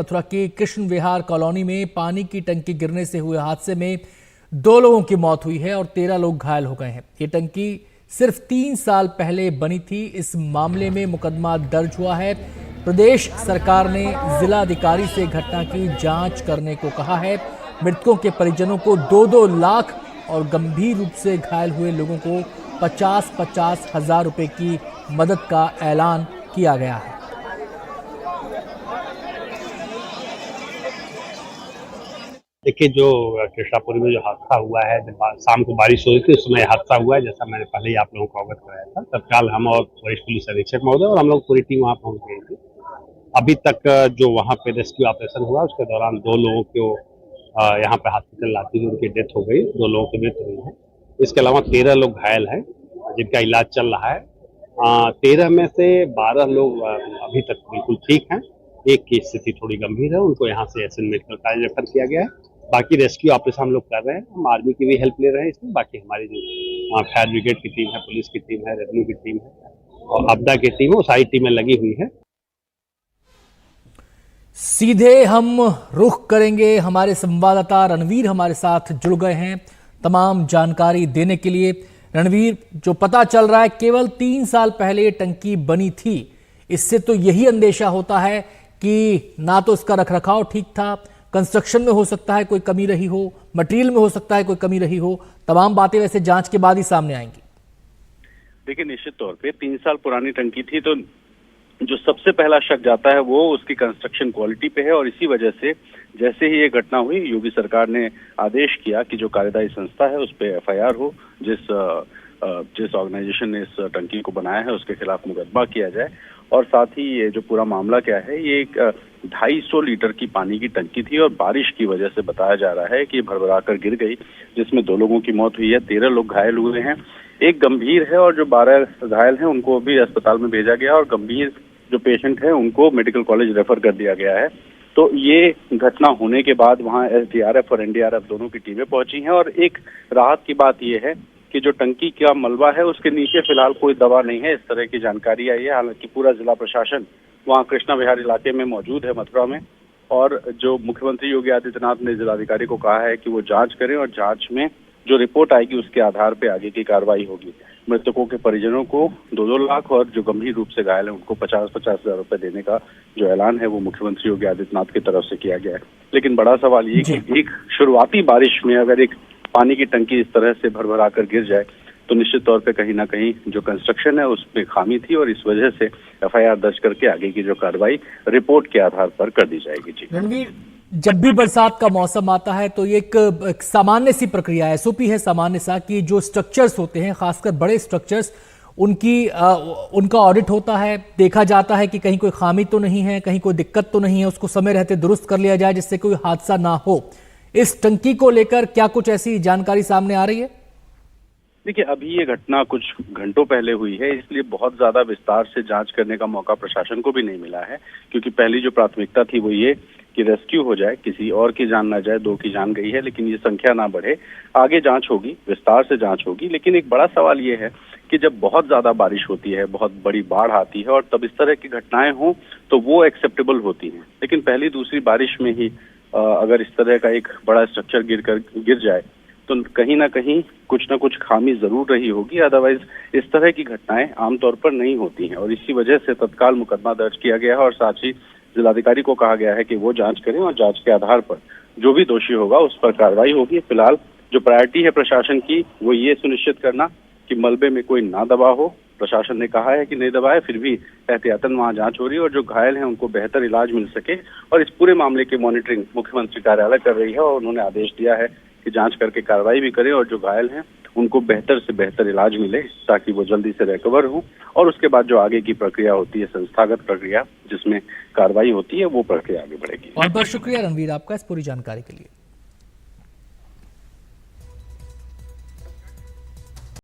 मथुरा के कृष्ण विहार कॉलोनी में पानी की टंकी गिरने से हुए हादसे में 2 लोगों की मौत हुई है और 13 लोग घायल हो गए हैं। ये टंकी सिर्फ 3 साल पहले बनी थी। इस मामले में मुकदमा दर्ज हुआ है। प्रदेश सरकार ने जिलाधिकारी से घटना की जांच करने को कहा है। मृतकों के परिजनों को 2-2 लाख और गंभीर रूप से घायल हुए लोगों को 50-50 हजार रुपए की मदद का ऐलान किया गया है। देखिए, जो कृष्णापुरी में जो हादसा हुआ है, जब शाम को बारिश हो रही थी उस समय हादसा हुआ है। जैसा मैंने पहले ही आप लोगों को अवगत कराया था, तत्काल हम और वरिष्ठ पुलिस अधीक्षक महोदय और हम लोग पूरी टीम वहां पहुंच गई थी। अभी तक जो वहां पे रेस्क्यू ऑपरेशन हुआ उसके दौरान 2 लोगों को यहाँ पे हॉस्पिटल लाते हुए उनकी डेथ हो गई, 2 लोगों की मृत्यु हुई है। इसके अलावा 13 लोग घायल हैं जिनका इलाज चल रहा है। 13 में से 12 लोग अभी तक बिल्कुल ठीक हैं। एक की स्थिति थोड़ी गंभीर है, उनको यहाँ से एसएन मेडिकल कॉलेज रेफर किया गया है। बाकी रेस्क्यू ऑपरेशन हम लोग कर रहे हैं, हम आर्मी की भी हेल्प ले रहे हैं इसमें। बाकी हमारी जो फायर ब्रिगेड की टीम है, पुलिस की टीम है, रेवेन्यू की टीम है और आपदा की टीम है, वो सारी टीमें लगी हुई है। सीधे हम रुख करेंगे, हमारे संवाददाता रणवीर हमारे साथ जुड़ गए हैं तमाम जानकारी देने के लिए। रणवीर, जो पता चल रहा है केवल 3 साल पहले ये टंकी बनी थी, इससे तो यही अंदेशा होता है कि ना तो इसका रखरखाव ठीक था, कंस्ट्रक्शन में हो सकता है कोई कमी रही हो, मटेरियल में हो सकता है कोई कमी रही हो। तमाम बातें वैसे जांच के बाद ही सामने आएंगी। देखिए, निश्चित तौर पे 3 साल पुरानी टंकी थी, तो जो सबसे पहला शक जाता है वो उसकी कंस्ट्रक्शन क्वालिटी पे है। और इसी वजह से जैसे ही ये घटना हुई, योगी सरकार ने आदेश किया कि जो कार्यदायी संस्था है उस पर एफआईआर हो, जिस ऑर्गेनाइजेशन ने इस टंकी को बनाया है उसके खिलाफ मुकदमा किया जाए। और साथ ही ये जो पूरा मामला क्या है, ये एक 250 लीटर की पानी की टंकी थी और बारिश की वजह से बताया जा रहा है कि भरभरा कर गिर गई, जिसमें 2 लोगों की मौत हुई है, 13 लोग घायल हुए हैं। एक गंभीर है और जो 12 घायल हैं उनको भी अस्पताल में भेजा गया और गंभीर जो पेशेंट है उनको मेडिकल कॉलेज रेफर कर दिया गया है। तो ये घटना होने के बाद वहां एसडीआरएफ और एनडीआरएफ दोनों की टीमें पहुंची हैं। और एक राहत की बात यह है कि जो टंकी का मलबा है उसके नीचे फिलहाल कोई दवा नहीं है, इस तरह की जानकारी आई है। हालांकि पूरा जिला प्रशासन वहां कृष्णा विहार इलाके में मौजूद है, मथुरा में। और जो मुख्यमंत्री योगी आदित्यनाथ ने जिलाधिकारी को कहा है कि वो जांच करें और जांच में जो रिपोर्ट आएगी उसके आधार पर आगे की कार्रवाई होगी। मृतकों के परिजनों को 2-2 लाख और जो गंभीर रूप से घायल है उनको 50-50 हजार रुपए देने का जो ऐलान है वो मुख्यमंत्री योगी आदित्यनाथ की तरफ से किया गया है। लेकिन बड़ा सवाल ये कि एक शुरुआती बारिश में अगर एक पानी की टंकी इस तरह से भरभरा कर गिर जाए तो निश्चित तौर पे कहीं ना कहीं जो कंस्ट्रक्शन है उसमें खामी थी और इस वजह से एफआईआर दर्ज करके आगे की जो कार्रवाई रिपोर्ट के आधार पर कर दी जाएगी। जी रणवीर, जब भी बरसात का मौसम आता है तो ये एक सामान्य सी प्रक्रिया है, एसओपी है सामान्य सा, कि जो स्ट्रक्चर्स होते हैं, खासकर बड़े स्ट्रक्चर्स, उनका ऑडिट होता है, देखा जाता है कि कहीं कोई खामी तो नहीं है, कहीं कोई दिक्कत तो नहीं है, उसको समय रहते दुरुस्त कर लिया जाए जिससे कोई हादसा ना हो। इस टंकी को लेकर क्या कुछ ऐसी जानकारी सामने आ रही है? देखिए, अभी ये घटना कुछ घंटों पहले हुई है, इसलिए बहुत ज्यादा विस्तार से जांच करने का मौका प्रशासन को भी नहीं मिला है। क्योंकि पहली जो प्राथमिकता थी वो ये कि रेस्क्यू हो जाए, किसी और की जान ना जाए। 2 की जान गई है, लेकिन ये संख्या ना बढ़े। आगे जांच होगी, विस्तार से जांच होगी। लेकिन एक बड़ा सवाल ये है कि जब बहुत ज्यादा बारिश होती है, बहुत बड़ी बाढ़ आती है और तब इस तरह की घटनाएं हों तो वो एक्सेप्टेबल होती हैं। लेकिन पहली दूसरी बारिश में ही अगर इस तरह का एक बड़ा स्ट्रक्चर गिर जाए तो कहीं ना कहीं कुछ ना कुछ खामी जरूर रही होगी। अदरवाइज इस तरह की घटनाएं आमतौर पर नहीं होती हैं और इसी वजह से तत्काल मुकदमा दर्ज किया गया है और साथ ही जिलाधिकारी को कहा गया है कि वो जांच करें और जांच के आधार पर जो भी दोषी होगा उस पर कार्रवाई होगी। फिलहाल जो प्रायोरिटी है प्रशासन की वो ये सुनिश्चित करना कि मलबे में कोई ना दबा हो। प्रशासन ने कहा है कि नहीं दबा है, फिर भी एहतियातन वहां जांच हो रही है और जो घायल हैं उनको बेहतर इलाज मिल सके। और इस पूरे मामले की मॉनिटरिंग मुख्यमंत्री कार्यालय कर रही है और उन्होंने आदेश दिया है कि जांच करके कार्रवाई भी करें और जो घायल हैं उनको बेहतर से बेहतर इलाज मिले ताकि वो जल्दी से रिकवर हो। और उसके बाद जो आगे की प्रक्रिया होती है, संस्थागत प्रक्रिया जिसमें कार्रवाई होती है, वो प्रक्रिया आगे बढ़ेगी। बहुत बहुत शुक्रिया रणवीर आपका इस पूरी जानकारी के लिए।